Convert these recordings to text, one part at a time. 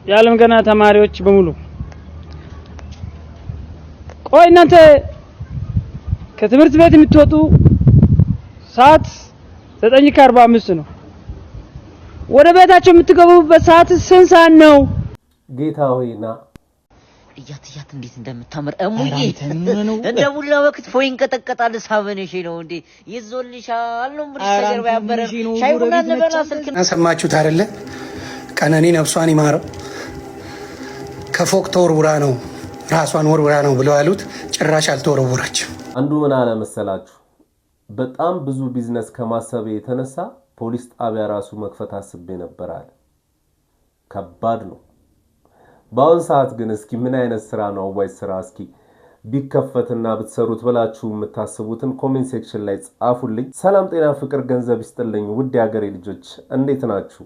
የዓለም ገና ተማሪዎች በሙሉ ቆይ እናንተ ከትምህርት ቤት የምትወጡ ሰዓት 9:45 ነው ወደ ቤታችሁ የምትገቡበት ሰዓት ስንት ሰዓት ነው ጌታ ሆይና እያት እንዴት እንደምታምር እሙዬ እንደሙላ ወቅት ፎይን ቀጠቀጣል ሳበነሽ ነው እንዴ ይዞልሻል ነው ምርሰገር ባያበረ ሻይቡና ለበና ስልክ ሰማችሁት አይደለ ቀነኒ ነፍሷን ይማረው ከፎቅ ተወርውራ ነው ራሷን ወርውራ ነው ብለው ያሉት ጭራሽ አልተወረወረችም አንዱ ምን አለ መሰላችሁ በጣም ብዙ ቢዝነስ ከማሰብ የተነሳ ፖሊስ ጣቢያ ራሱ መክፈት አስቤ ነበር አለ ከባድ ነው ባውን ሰዓት ግን እስኪ ምን አይነት ስራ ነው አዋይ ስራ እስኪ ቢከፈትና ብትሰሩት ብላችሁ የምታስቡትን ኮሜንት ሴክሽን ላይ ጻፉልኝ ሰላም ጤና ፍቅር ገንዘብ ይስጥልኝ ውድ ያገሬ ልጆች እንዴት ናችሁ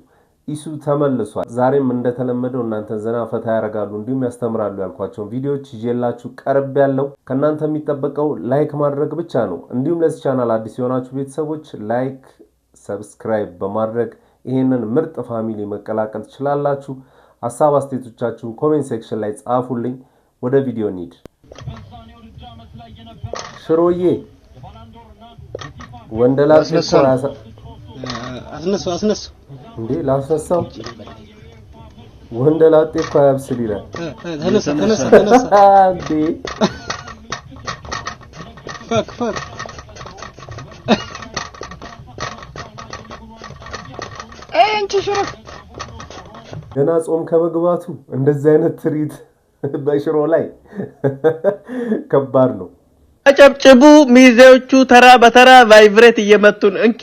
ኢሱ ተመልሷል ዛሬም እንደተለመደው እናንተን ዘና ፈታ ያረጋሉ እንዲሁም ያስተምራሉ ያልኳቸው ቪዲዮዎች ይዤላችሁ ቀርብ ያለው ከናንተ የሚጠበቀው ላይክ ማድረግ ብቻ ነው እንዲሁም ለዚህ ቻናል አዲስ የሆናችሁ ቤተሰቦች ላይክ ሰብስክራይብ በማድረግ ይሄንን ምርጥ ፋሚሊ መቀላቀል ትችላላችሁ ሐሳብ አስተያየቶቻችሁን ኮሜንት ሴክሽን ላይ ጻፉልኝ ወደ ቪዲዮ እንሂድ ሽሮዬ ወንደላስ ኮራሳ አስነሱ እንዴ ላስነሳው ወንደላጤ እኮ ያብስል ይላል ተነሳ እንዴ ፈክ እንቺ ሽሮ ገና ጾም ከመግባቱ እንደዚህ አይነት ትሪት በሽሮ ላይ ከባድ ነው አጨብጭቡ ሚዜዎቹ ተራ በተራ ቫይብሬት እየመቱን እንኪ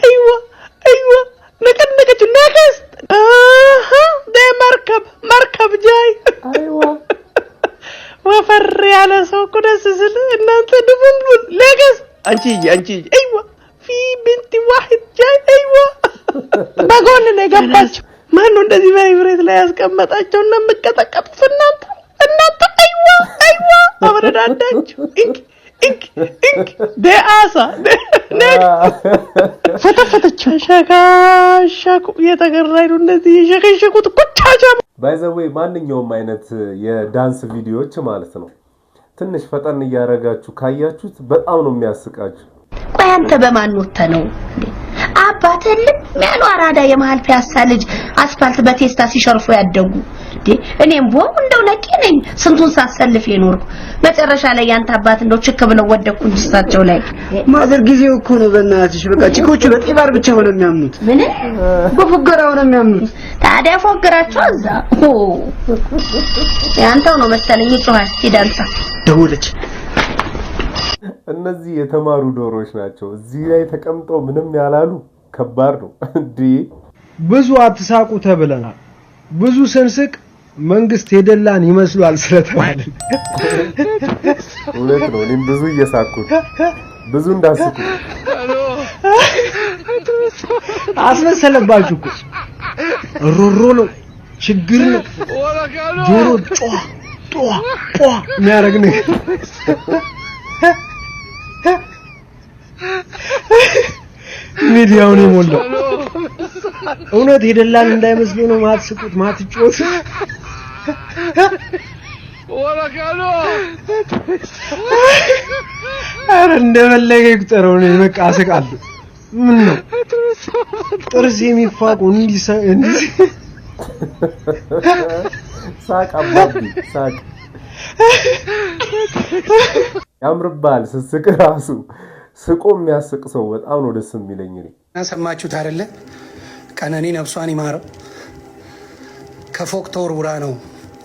አይዋ ነቀነቀች መርከብ ጃይ አይዋ ወፈር ያለ ሰው እኮ ደስ ሲል እናንተ ድብልብል ለገስ አንቺ አይዋ في بنت واحد جاي ايوه በጎን ነው የገባችው ማን ነው እንደዚህ ቫይብሬት ላይ ያስቀመጣቸው እና መቀጠቀጡት እናንተ አይዋ አብረዳዳችሁ እንክ በአሳ ፈተፈተችው ሸካሸኩ የተገራይዱ እንደዚህ የሸከሸኩት ቆቻቻ ባይዘዌይ ማንኛውም አይነት የዳንስ ቪዲዮዎች ማለት ነው ትንሽ ፈጠን ያያረጋችሁ ካያችሁት በጣም ነው የሚያስቃችሁ ቆይ አንተ በማን ወጣ ነው አባተል ማኑ አራዳ የመሃል ፒያሳ ልጅ አስፋልት በቴስታ ሲሸርፉ ያደጉ እኔም ቦም እንደው ለቂ ነኝ ስንቱን ሳሰልፍ የኖርኩ መጨረሻ ላይ ያንተ አባት እንደው ችክ ብለው ወደኩ እንስታቸው ላይ ማዘር ጊዜው እኮ ነው በእናትሽ በቃ ቺኮቹ በጤባር ብቻ ሆነ የሚያምኑት ምን በፉገራው ነው የሚያምኑት ታዲያ ፎገራቸው እዛ ያንተው ነው መሰለኝ ጮሃስ ሲዳንሳ ደውለች እነዚህ የተማሩ ዶሮች ናቸው እዚህ ላይ ተቀምጠው ምንም ያላሉ ከባድ ነው እንዴ ብዙ አትሳቁ ተብለናል ብዙ ስንስቅ መንግስት የደላን ይመስላል ስለተባለ እውነት ነው እኔም ብዙ እየሳኩት ብዙ እንዳስኩ አስመሰለባችሁ እኮ ሮሮ ነው ችግር ነው ጆሮ ጧ የሚያረግ ነው ሚዲያውን የሞላው እውነት የደላን እንዳይመስሉ ነው ማትስቁት ማትጮት ወራካሎ አረ እንደበለገ ይቁጠረው ነው በቃ አሰቃለሁ ምን ነው ጥርስ የሚፋቁ እንዲህ ሳቅ አባቢ ሳቅ ያምርባል ስስቅ ራሱ ስቆ የሚያስቅ ሰው በጣም ነው ደስ የሚለኝ ነው ሰማችሁት አይደለ ቀነኒ ነፍሷን ይማረው ከፎቅ ተወርውራ ነው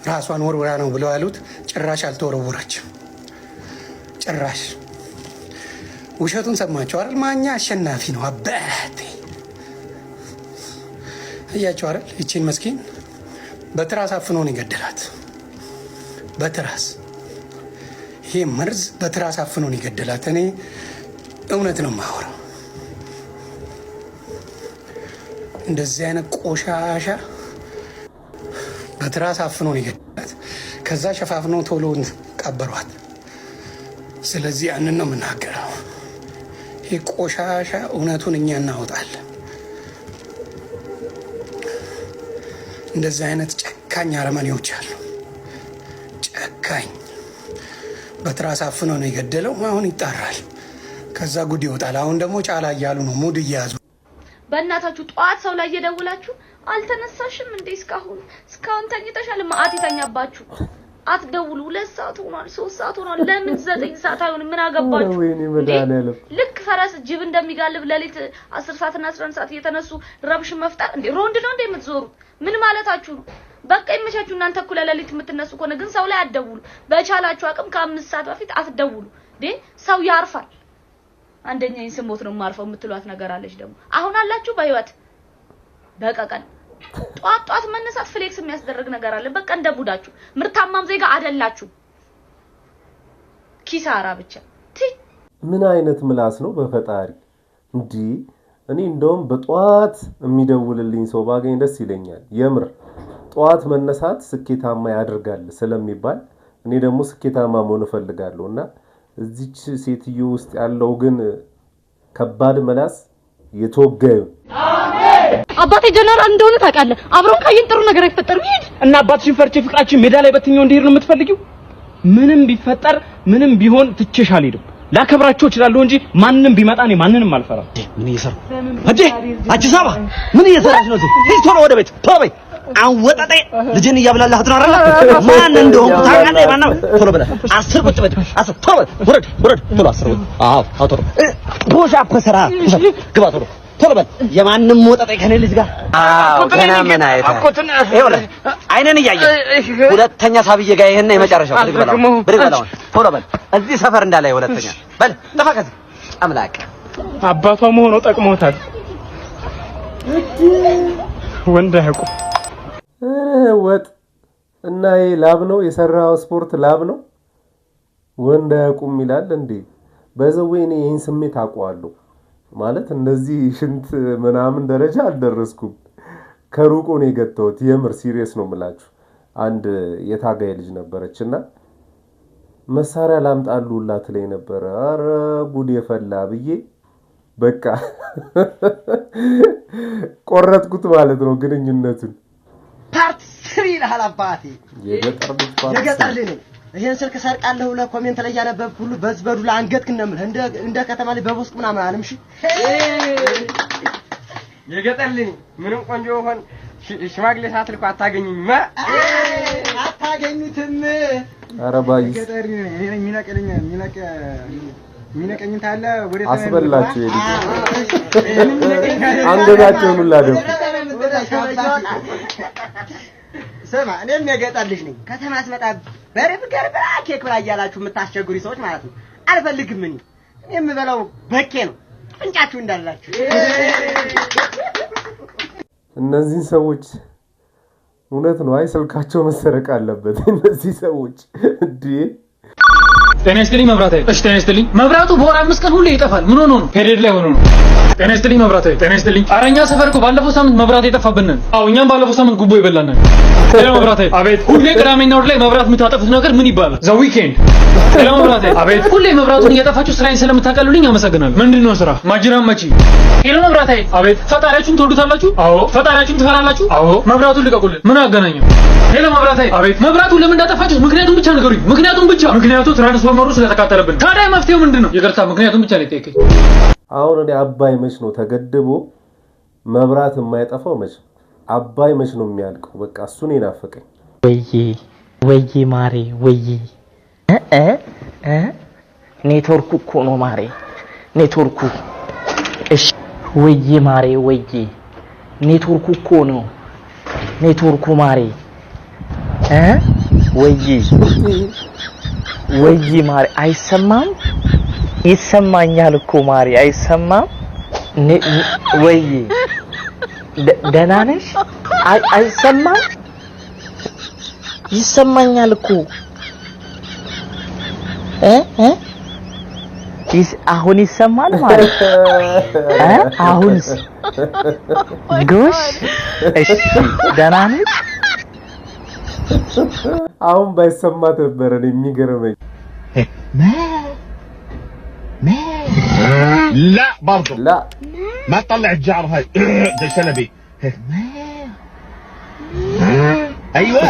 ራሷን ወርውራ ነው ብለው ያሉት ጭራሽ አልተወረወረችም ጭራሽ ውሸቱን ሰማችሁ አይደል ማኛ አሸናፊ ነው አባቴ እያችሁ አይደል እቺን መስኪን በትራስ አፍኖ ነው ይገደላት በትራስ ይሄ መርዝ በትራስ አፍኖ ነው ይገደላት እኔ እውነት ነው ማወራው እንደዚህ አይነት ቆሻሻ በትራስ አፍኖ ነው ይገደላት ከዛ ሸፋፍኖ ቶሎ ቀበሯት ስለዚህ ያንን ነው የምናገረው ቆሻሻ እውነቱን እኛ እናወጣለን። እንደዚህ አይነት ጨካኝ አረመኔዎች አሉ። ጨካኝ በትራስ አፍኖ ነው የገደለው። አሁን ይጣራል፣ ከዛ ጉድ ይወጣል። አሁን ደግሞ ጫላ እያሉ ነው ሙድ እየያዙ። በእናታችሁ ጠዋት ሰው ላይ እየደውላችሁ አልተነሳሽም እንዴ? እስካሁን ተኝተሻል? ማአት ይተኛባችሁ። አትደውሉ። 2 ሰዓት ሆኗል፣ 3 ሰዓት ሆኗል። ለምን 9 ሰዓት አይሆንም? ምን አገባችሁ? ልክ ፈረስ ጅብ እንደሚጋልብ ሌሊት 10 ሰዓትና 11 ሰዓት እየተነሱ ረብሽ መፍጠር እንዴ? ሮንድ ነው እንዴ የምትዞሩት? ምን ማለታችሁ ነው? በቃ ይመቻችሁ። እናንተ እኩለ ሌሊት የምትነሱ ከሆነ ግን ሰው ላይ አትደውሉ። በቻላችሁ አቅም ከ5 ሰዓት በፊት አትደውሉ። ሰው ያርፋል። አንደኛዬን ስሞት ነው ማርፈው የምትሏት ነገር አለች። ደግሞ አሁን አላችሁ በህይወት በቀቀን ጧት መነሳት ፍሌክስ የሚያስደርግ ነገር አለ። በቃ እንደቡዳችሁ ምርታማም ዜጋ አይደላችሁ። ኪሳራ ብቻ። ምን አይነት ምላስ ነው በፈጣሪ እንዴ! እኔ እንደውም በጧት የሚደውልልኝ ሰው ባገኝ ደስ ይለኛል። የምር ጧት መነሳት ስኬታማ ያደርጋል ስለሚባል እኔ ደግሞ ስኬታማ መሆን እፈልጋለሁና እዚች ሴትዮ ውስጥ ያለው ግን ከባድ መላስ የተወጋዩ አባቴ ጀነራል እንደሆነ ታውቃለህ። አብረን ካየን ጥሩ ነገር አይፈጠርም። ይሄድ እና አባትሽን ፈርቼ ፍቅራችን ሜዳ ላይ በትኛው እንዲሄድ ነው የምትፈልጊው? ምንም ቢፈጠር ምንም ቢሆን ትቼሽ አልሄድም። ላከብራቸው እችላለሁ እንጂ ማንንም ቢመጣ እኔ ማንንም አልፈራም። ምን እየሰራ አጂ ሳባ ምን እየሰራሽ ነው? ቶሎ ወደ ቤት ቶሎ በይ። አወጣጤ ልጅን እያብላላህ ነው አይደል? ማን እንደሆነ ታውቃለህ? ማን ነው? ቶሎ በለ 10 ቁጭ በል 10 ቶሎ ወረድ ቶሎ 10 አዎ ቶሎ ፑሽ አፕ ስራ ግባ ቶሎ በል። የማንም ወጣጤ ከኔ ልጅ ጋር ገና ምን አይታ ይኸውልህ አይነን እያየ ሁለተኛ ሳብዬ ጋር ይሄን የመጨረሻው ብድግ ቶሎ በል። እዚህ ሰፈር እንዳላይ ሁለተኛ በል ተፈከዝ አምላክ አባቷ መሆኑ ጠቅሞታል። ወንድ አይቁ ወጥ እና ላብ ነው የሰራው ስፖርት ላብ ነው። ወንድ አይቁም ይላል እንዴ? በዘወይኔ ይሄን ስሜት አውቀዋለሁ ማለት እንደዚህ ሽንት ምናምን ደረጃ አልደረስኩም። ከሩቁ ነው የገተውት። የምር ሲሪየስ ነው የምላችሁ። አንድ የታጋይ ልጅ ነበረችና መሳሪያ ላምጣሉላት ላይ ነበር። አረ ጉድ የፈላ ብዬ በቃ ቆረጥኩት ማለት ነው ግንኙነቱን። ፓርት 3 ይላል አባቴ። የገጠር ልጅ ነኝ። ይሄን ስልክ ሰርቃለሁ ብለህ ኮሜንት ላይ ያነበብኩ ሁሉ በዝበዱ ለአንገትክ ነው የምልህ። እንደ ከተማ ላይ በቦስቅ ምናምን አለም። እሺ የገጠር ልጅ ምንም ቆንጆ ሆን ሽማግሌ ሳትልኩ አታገኙኝም። አታገኙትም። ኧረ ባይ ገጠር ነኝ። ሚነቀኝ ታለ ወደ አስበላችሁ የልጅ አንገታቸውን ሁላ ደፉ። ስማ እኔም የገጠር ልጅ ነኝ። ከተማ ስመጣ በርገር ኬክ ብላ እያላችሁ የምታስቸግሩ ሰዎች ማለት ነው አልፈልግም። እኔ የምበላው በኬ ነው። ፍንጫችሁ እንዳላችሁ እነዚህ ሰዎች እውነት ነው። አይ ስልካቸው መሰረቅ አለበት እነዚህ ሰዎች እንዴ! ጤና ይስጥልኝ መብራት አይደል? እሺ ጤና ይስጥልኝ። መብራቱ በወር 5 ቀን ሁሌ ይጠፋል። ምን ሆኖ ነው? ፔሪድ ላይ ሆኖ ነው። ጤና ይስጥልኝ መብራት አይደል? ጤና ይስጥልኝ። ኧረ እኛ ሰፈር እኮ ባለፈው ሳምንት መብራት የጠፋብን። አዎ እኛም ባለፈው ሳምንት ጉቦ ይበላናል። ጤና መብራት አይደል? አቤት። ሁሌ ቅዳሜና እሑድ ላይ መብራት የምታጠፉት ነገር ምን ይባላል? ዘ ዊኬንድ። ጤና መብራት አይደል? አቤት። ሁሌ መብራቱን እየጠፋችሁ ስራዬን ስለምታቀሉልኝ አመሰግናለሁ። ምንድነው ስራ? ማጅራም መቺ። ጤና መብራት አይደል? አቤት። ፈጣሪያችሁን ትወዱታላችሁ? አዎ። ፈጣሪያችሁን ትፈራላችሁ? አዎ። መብራቱን ልቀቁልን። ምን አገናኘው? ጤና መብራት አይደል? አቤት። መብራቱን ለምን እንዳጠፋችሁ ምክንያቱም ብቻ ንገሩኝ። ምክንያቱም ብቻ። ምክንያቱ ትራንስፎርመሩ ስለተቃጠለብን። ታዲያ መፍትሄው ምንድነው? ይቅርታ ምክንያቱም ብቻ ነው የጠየቀኝ። አሁን እኔ አባይ መች ነው ተገድቦ መብራት የማይጠፋው? መች አባይ መች ነው የሚያልቀው? በቃ እሱ ነው የናፈቀኝ። ወይዬ ማሬ ወይዬ ኔትወርኩ እኮ ነው ማሬ ኔትወርኩ። እሺ ወይዬ ማሬ ወይዬ ኔትወርኩ እኮ ነው ኔትወርኩ ማሬ ወይዬ ማሬ አይሰማም? ይሰማኛል እኮ ማሬ አይሰማም? ወይዬ ደህና ነሽ? አይሰማም? ይሰማኛል እኮ አሁን ይሰማል ማለት አሁንስ ጎሽ እሺ ደህና ነሽ? አሁን ባይሰማት ነበር የሚገርመኝ። لا برضه لا ما تطلع الجعر هاي زي شنبي ايوه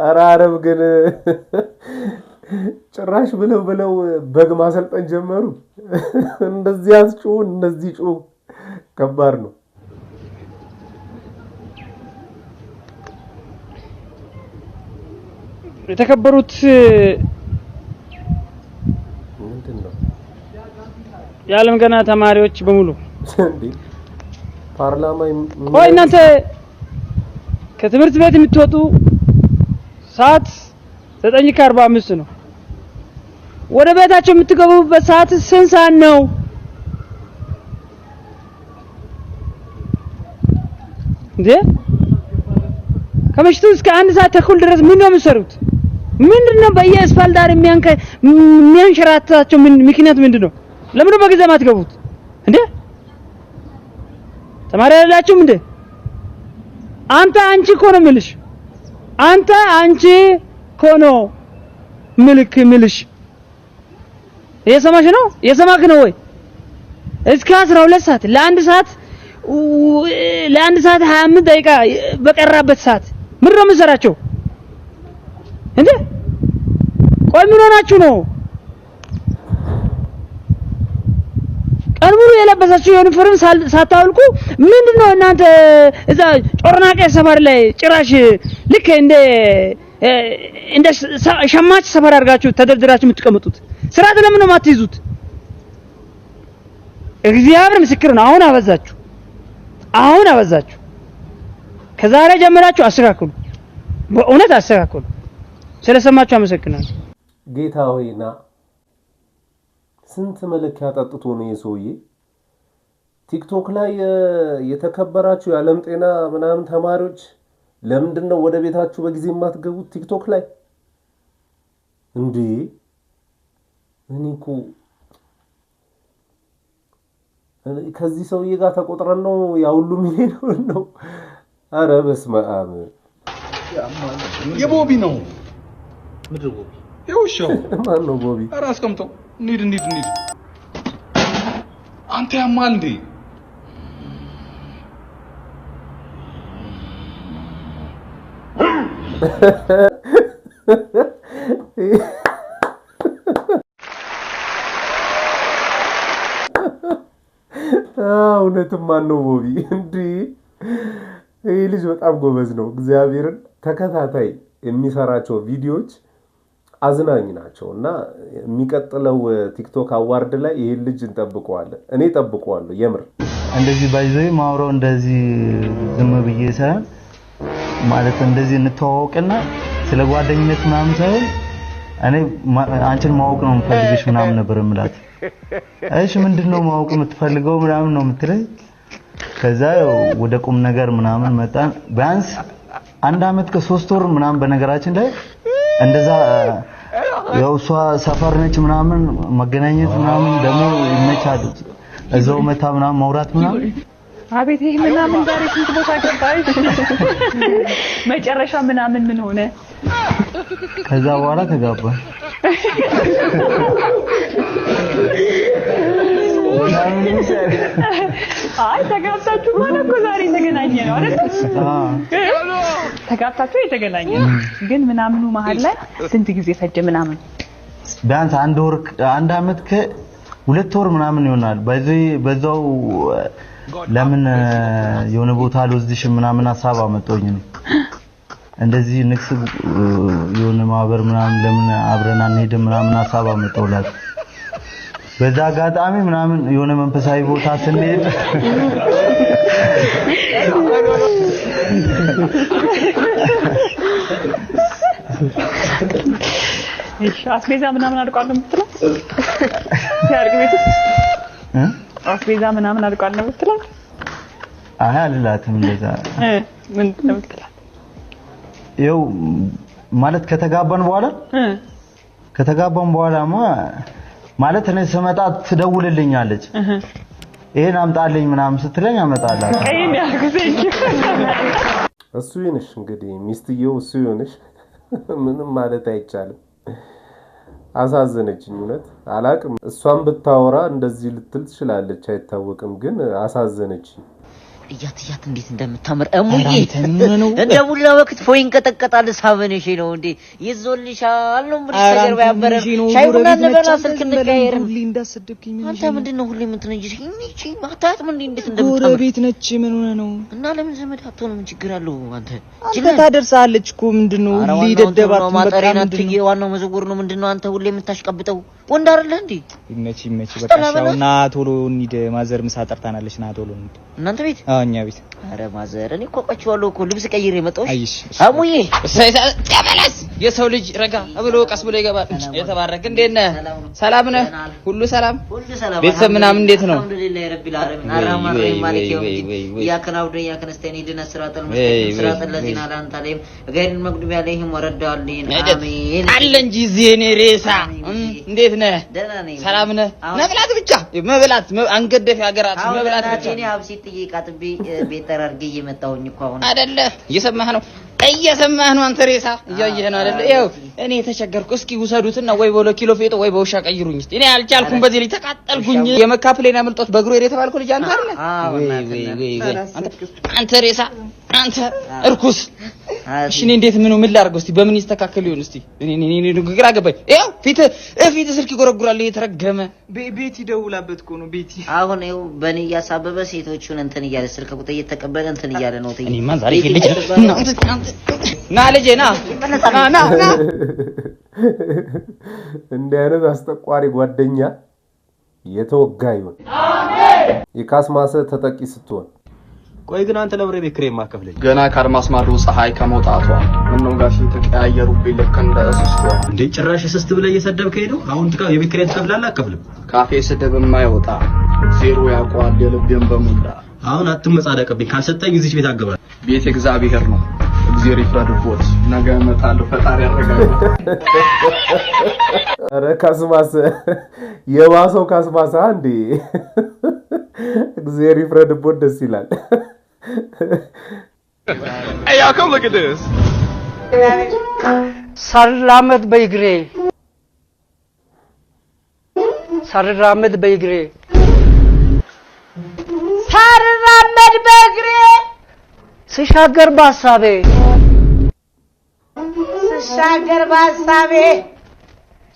አራረብ ግን ጭራሽ ብለው በግ ማሰልጠን ጀመሩ። እንደዚህ አስጩ እንደዚህ ጩ ከባድ ነው። የተከበሩት ምንድነው የዓለም ገና ተማሪዎች በሙሉ እንዴ ፓርላማ ቆይ እናንተ ከትምህርት ቤት የምትወጡ ሰዓት 9:45 ነው። ወደ ቤታችሁ የምትገቡበት ሰዓት ስንት ሰዓት ነው? እንዴ ከምሽቱ እስከ 1 ሰዓት ተኩል ድረስ ምን ነው የምትሰሩት? ምንድነው በየአስፋልት ዳር የሚያንሸራታቸው ምክንያት ምንድነው? ለምን ነው በጊዜ ማትገቡት እንዴ? ተማሪ አይደላችሁም እንዴ? አንተ አንቺ እኮ ነው የምልሽ። አንተ አንቺ እኮ ነው ምልሽ። እየሰማሽ ነው? እየሰማክ ነው ወይ? እስከ 12 ሰዓት ለአንድ ሰዓት 25 ደቂቃ በቀራበት ሰዓት ምን ነው የምትሰራቸው እንዴ? ቆይ ምን ሆናችሁ ነው? ቀን ሙሉ የለበሳችሁ ዩኒፎርም ሳታውልቁ ምንድነው እናንተ እዛ ጮርናቄ ሰፈር ላይ ጭራሽ ልክ እንደ ሸማች ሰፈር አድርጋችሁ ተደርድራችሁ የምትቀመጡት? ስርዓት ለምን ነው የማትይዙት? እግዚአብሔር ምስክር ነው። አሁን አበዛችሁ። ከዛሬ ጀምራችሁ አስተካክሉ። በእውነት አስተካክሉ። ስለሰማችሁ አመሰግናለሁ። ጌታ ሆይና ስንት መለኪያ ጠጥቶ ነው የሰውዬ? ቲክቶክ ላይ የተከበራችሁ የዓለም ጤና ምናምን ተማሪዎች ለምንድነው ወደ ቤታችሁ በጊዜ የማትገቡት? ቲክቶክ ላይ እንዴ እኔ እኮ ከዚህ ሰውዬ ጋር ተቆጥረን ነው ያ ሁሉ ሚሊዮን ነው። አረ በስመ አብ የቦቢ ነው ምድር ቦቢ የውሻው ማን ነው ቦቢ? ኧረ አስቀምጠው እንሂድ አንተ ያማል እንዴ? እውነትም ማን ነው ቦቢ? እንዴ ይህ ልጅ በጣም ጎበዝ ነው። እግዚአብሔርን ተከታታይ የሚሰራቸው ቪዲዮዎች አዝናኝ ናቸው እና የሚቀጥለው ቲክቶክ አዋርድ ላይ ይሄን ልጅ እንጠብቀዋለን። እኔ ጠብቀዋለሁ የምር። እንደዚህ ባይዘይ ማውራው እንደዚህ ዝም ብዬ ሳይሆን ማለት እንደዚህ እንተዋወቅና ስለ ጓደኝነት ምናምን ሳይሆን እኔ አንቺን ማወቅ ነው የምፈልግሽ ምናምን ነበር የምላት። እሺ ምንድነው ማወቅ የምትፈልገው ምናምን ነው የምትለኝ። ከዛ ወደ ቁም ነገር ምናምን መጣን። ቢያንስ 1 አመት ከ3 ወር ምናምን በነገራችን ላይ እንደዛ ያው እሷ ሰፈር ነች ምናምን መገናኘት ምናምን ደግሞ ይመቻል። እዛው መታ ምናምን ማውራት ምናምን አቤት ይሄ ምናምን ዛሬ ስንት ቦታ ገባሽ? መጨረሻ ምናምን ምን ሆነ? ከዛ በኋላ ተጋባን። አይ ተጋብታችሁ ማለት እኮ ዛሬ ተገናኘ ነው አይደል? ተጋብታችሁ የተገናኘ ነው። ግን ምናምኑ መሀል ላይ ስንት ጊዜ ፈጀ ምናምን? ቢያንስ 1 አመት ከ2 ወር ምናምን ይሆናል። በዛው ለምን የሆነ ቦታ አልወስድሽም ምናምን ሐሳብ አመጣኝ ነው እንደዚህ ንክስ የሆነ ማህበር ምናምን ለምን አብረን አንሄድም ምናምን ሐሳብ አመጣውላት። በዛ አጋጣሚ ምናምን የሆነ መንፈሳዊ ቦታ ስንሄድ እሺ አስቤዛ ምናምን አልቋል ነው የምትለው? ያርግ ቤት አስቤዛ ምናምን አልቋል ነው የምትለው? አይ አልላትም እንደዛ። ምን ነው የምትለው? ይኸው ማለት ከተጋባን በኋላማ ማለት እኔ ስመጣ ትደውልልኛለች። ይሄን አምጣልኝ ምናምን ስትለኝ አመጣላት። አይኔ ያርጉኝ። እሱ ይነሽ እንግዲህ ሚስትየው እሱ ይሆንሽ ምንም ማለት አይቻልም። አሳዘነችኝ እውነት አላቅም እሷን ብታወራ እንደዚህ ልትል ትችላለች አይታወቅም ግን አሳዘነችኝ እያት እንዴት እንደምታምር እሙዬ እንደ ሙላ ወቅት ፎይን ቀጠቀጣል ሳበነሽ ነው እንዴ ይዞልሻል ነው ብር ተጀርባ ያበረ ሻይ ቡና ነበርና ስልክ እንቀያየር ሁሌ እንዳሰደብከኝ ምን አንተ ምንድነው ሁሌ ምንትነጅሽ እቺ ማታት ምን እንዴት እንደምታምር ጎረቤት ነች ምን ሆነ ነው እና ለምን ዘመድ አትሆንም ችግር አለው አንተ ታደርሳለች እኮ ምንድነው ሁሌ ደደባት ማጠሬና ትዬ ዋናው መዝጉር ነው ምንድነው አንተ ሁሌ የምታሽቀብጠው ወንድ አይደለ እንዴ ይመች በቃሻውና ቶሎ እንሂድ ማዘር ምሳ ጠርታናለች ና ቶሎ እንሂድ እናንተ ቤት እኛ ቤት አረ ማዘር እኔ እኮ ቆጭዋለሁ እኮ ልብስ ቀይሬ መጣሁሽ አይሽ አሙዬ ተመለስ የሰው ልጅ ረጋ ብሎ ቀስ ብሎ ይገባል የተባረክ እንዴት ነህ ሰላም ነህ ሁሉ ሰላም ቤተሰብ ምናምን እንዴት ነው አልহামዱሊላህ ረቢል ዓለሚን አርሃማን ረሂም ማሊክ የውሚዲን ያከናውደ ያከነስተኒ ድነ ስራጠል ሙስተቂም ስራጠል ለዚና ላንተ አለይም ገይን መግዱብ ያለይም ወረዳልኝ አሜን አለ እንጂ ዜኔ ሬሳ እንዴት ነህ ሰላም ነህ መብላት ብቻ መብላት አንገደፍ ያገራት መብላት ብቻ እኔ ሀብሲ ጥይቃጥቢ ቤተር አርጌ እየመጣሁኝ እኮ አሁን አይደለ እየሰማህ ነው አንተ ሬሳ እያየህ ነው አይደለ ይኸው እኔ ተቸገርኩ እስኪ ውሰዱትና ወይ በሎ ኪሎ ፌጦ ወይ በውሻ ቀይሩኝ እስቲ እኔ አልቻልኩም በዚህ ላይ ተቃጠልኩኝ የመካ ፕሌን አመልጦት በእግሩ ሄደ የተባልኩ ልጅ አንተ አይደለ አንተ ሬሳ አንተ እርኩስ እሺ እኔ እንዴት ምን ላድርገው እስቲ በምን ይስተካከል ይሁን እስቲ እኔ ግራ ገባኝ ይኸው ፊት ስልክ ይጎረጉራል የተረገመ ቤት ይደውላበት እኮ ነው ቤት አሁን ይኸው በኔ ያሳበበ ሴቶቹን እንትን እያለ ስልክ ቁጥር እየተቀበለ እንትን እያለ ነው ተይ እኔ ማን ዛሬ ልጅ ና ልጄ ና እንዲህ አይነት አስጠቋሪ ጓደኛ የተወጋ ይሁን አሜን የካስማሰ ተጠቂ ስትሆን ቆይ ግን አንተ ለብሬ ቤት ክሬም ማከፍለኝ ገና ካርማስ ማዶ ፀሐይ ከመውጣቷ ምነው ጋሽ ተቀያየሩብኝ ልክ እንደ እስስቷ እንዴ ጭራሽ እስስት ብለ እየሰደብከኝ ነው አሁን ትካ የቤት ክሬም ትከፍላለህ አከፍልም ካፌ ስደብ የማይወጣ ዜሮ ያቋል የልቤን በሙላ አሁን አትመጻደቅብኝ ካልሰጠኝ እዚህ ቤት አገባል ቤት እግዚአብሔር ነው እግዚአብሔር ይፍረድቦት ነገ እመጣለሁ ፈጣሪ ያረጋጋል አረ ካስማሰ የባሰው ካስማሳ እንዴ እግዚአብሔር ይፍረድቦት ደስ ይላል Hey y'all come look at this सरलामत बैगरे सरलामत बैगरे ስሻገር ባሳቤ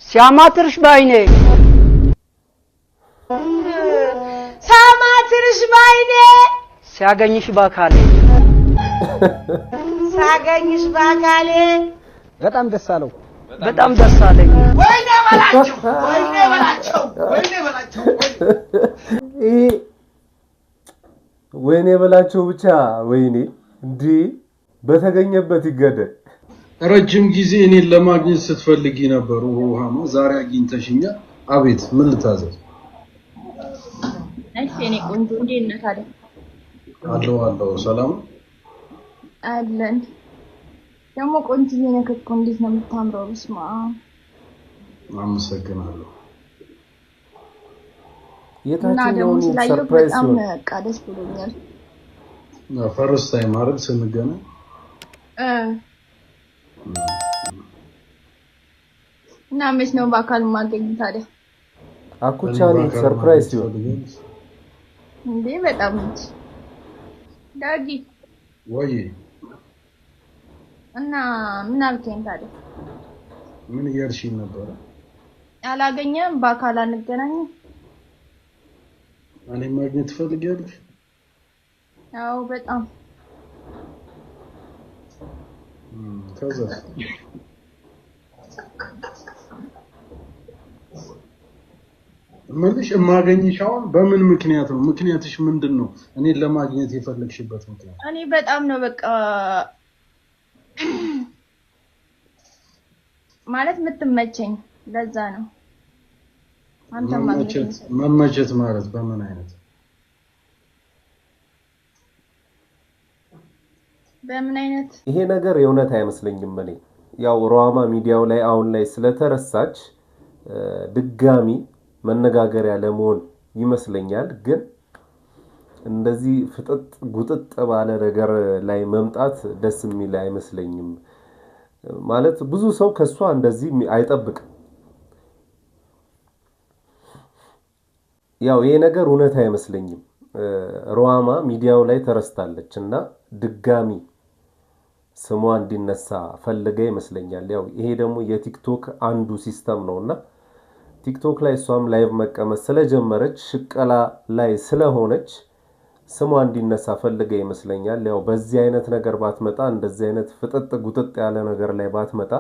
ሲያማትርሽ ባይኔ ሲያገኝሽ ባካሌ በጣም ደስ አለኝ ወይኔ በላቸው ብቻ ወይኔ እንዴ በተገኘበት ይገደል ረጅም ጊዜ እኔን ለማግኘት ስትፈልጊ ነበር ውሃማ ዛሬ አግኝተሽኛል አቤት ምን ልታዘዝ እሺ እኔ ቆንጆ እንዴት ነህ ታዲያ አለው ሰላም አለን ደግሞ ቆንጆዬ ነህ እኮ እንዴት ነው የምታምረው በስማ አመሰግናለሁ የታችኛው ሰርፕራይዝ ነው ነው ቃደስ ብሎኛል ፈርስት ታይም አይደል ስንገናኝ እና መች ነው በአካል ማገኝ ታዲያ አኩቻኒ ሰርፕራይዝ ይሆን እንዴ በጣም ዳጊ ወይ እና ምን አልከኝ ታዲያ ምን እያልሽኝ ነበር አላገኘም በአካል አንገናኝም እኔ ማግኘት ፈልጊያለሽ አዎ በጣም ከዛ መልሽ ማገኝሽ አሁን በምን ምክንያት ነው ምክንያትሽ ምንድነው እኔን ለማግኘት የፈለግሽበት ምክንያት እኔ በጣም ነው በቃ ማለት የምትመቸኝ ለዛ ነው አንተ መመቸት ማለት በምን አይነት ይሄ ነገር የእውነት አይመስለኝም እኔ ያው ሮማ ሚዲያው ላይ አሁን ላይ ስለተረሳች ድጋሚ መነጋገሪያ ለመሆን ይመስለኛል ግን እንደዚህ ፍጥጥ ጉጥጥ ባለ ነገር ላይ መምጣት ደስ የሚል አይመስለኝም ማለት ብዙ ሰው ከሷ እንደዚህ አይጠብቅም ያው ይሄ ነገር እውነት አይመስለኝም። ሩሃማ ሚዲያው ላይ ተረስታለችና ድጋሚ ስሟ እንዲነሳ ፈልገ ይመስለኛል። ያው ይሄ ደግሞ የቲክቶክ አንዱ ሲስተም ነውና ቲክቶክ ላይ እሷም ላይቭ መቀመጥ ስለጀመረች ሽቀላ ላይ ስለሆነች ስሟ እንዲነሳ ፈልገ ይመስለኛል። ያው በዚህ አይነት ነገር ባትመጣ እንደዚህ አይነት ፍጥጥ ጉጥጥ ያለ ነገር ላይ ባትመጣ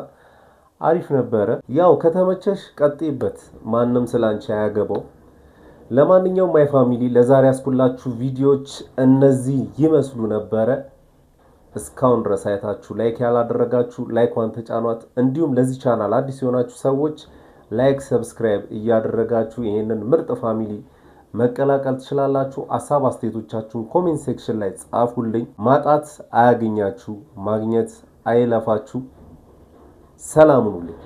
አሪፍ ነበረ። ያው ከተመቸሽ ቀጥይበት፣ ማንም ስላንቺ አያገባው። ለማንኛውም ማይ ፋሚሊ ለዛሬ ያስኩላችሁ ቪዲዮዎች እነዚህ ይመስሉ ነበረ። እስካሁን ድረስ አይታችሁ ላይክ ያላደረጋችሁ ላይኳን ተጫኗት። እንዲሁም ለዚህ ቻናል አዲስ የሆናችሁ ሰዎች ላይክ ሰብስክራይብ እያደረጋችሁ ይሄንን ምርጥ ፋሚሊ መቀላቀል ትችላላችሁ። ሐሳብ አስተያየቶቻችሁን ኮሜንት ሴክሽን ላይ ጻፉልኝ። ማጣት አያገኛችሁ፣ ማግኘት አይለፋችሁ። ሰላም ሁኑልኝ።